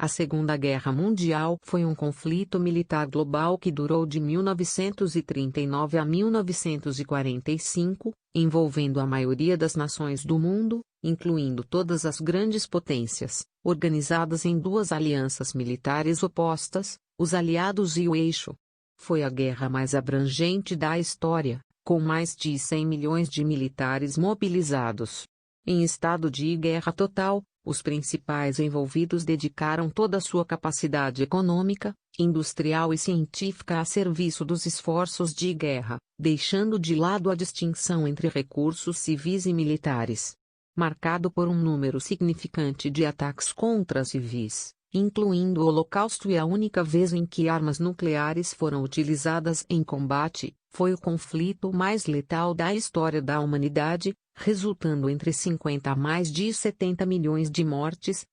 A Segunda Guerra Mundial foi um conflito militar global que durou de 1939 a 1945, envolvendo a maioria das nações do mundo, incluindo todas as grandes potências, organizadas em duas alianças militares opostas, os Aliados e o Eixo. Foi a guerra mais abrangente da história, com mais de 100 milhões de militares mobilizados. Em estado de guerra total, os principais envolvidos dedicaram toda a sua capacidade econômica, industrial e científica a serviço dos esforços de guerra, deixando de lado a distinção entre recursos civis e militares. Marcado por um número significante de ataques contra civis, incluindo o Holocausto e a única vez em que armas nucleares foram utilizadas em combate, foi o conflito mais letal da história da humanidade, resultando entre 50 a mais de 70 milhões de mortes.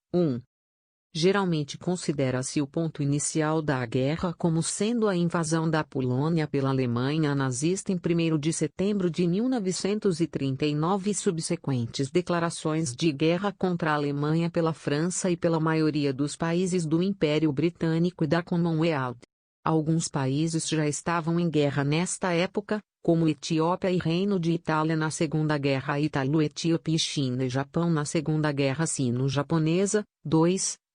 Geralmente considera-se o ponto inicial da guerra como sendo a invasão da Polônia pela Alemanha nazista em 1º de setembro de 1939 e subsequentes declarações de guerra contra a Alemanha pela França e pela maioria dos países do Império Britânico e da Commonwealth. Alguns países já estavam em guerra nesta época, como Etiópia e Reino de Itália na Segunda Guerra Ítalo-Etíope e China e Japão na Segunda Guerra Sino-Japonesa.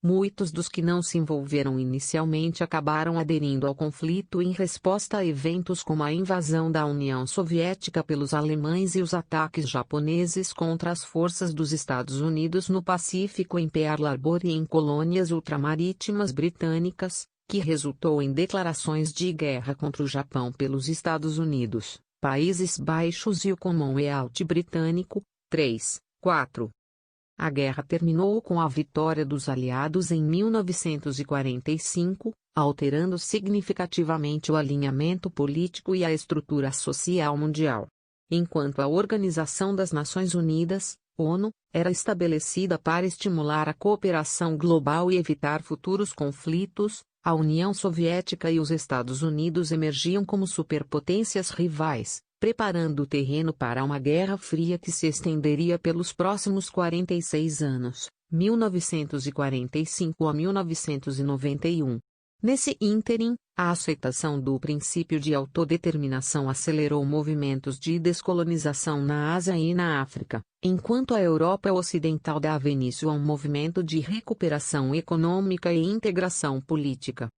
Muitos dos que não se envolveram inicialmente acabaram aderindo ao conflito em resposta a eventos como a invasão da União Soviética pelos alemães e os ataques japoneses contra as forças dos Estados Unidos no Pacífico em Pearl Harbor e em colônias ultramarítimas britânicas, que resultou em declarações de guerra contra o Japão pelos Estados Unidos, Países Baixos e o Commonwealth britânico. A guerra terminou com a vitória dos aliados em 1945, alterando significativamente o alinhamento político e a estrutura social mundial. Enquanto a Organização das Nações Unidas, ONU, era estabelecida para estimular a cooperação global e evitar futuros conflitos, a União Soviética e os Estados Unidos emergiam como superpotências rivais, preparando o terreno para uma Guerra Fria que se estenderia pelos próximos 46 anos, 1945 a 1991. Nesse ínterim, a aceitação do princípio de autodeterminação acelerou movimentos de descolonização na Ásia e na África, enquanto a Europa Ocidental dava início a um movimento de recuperação econômica e integração política.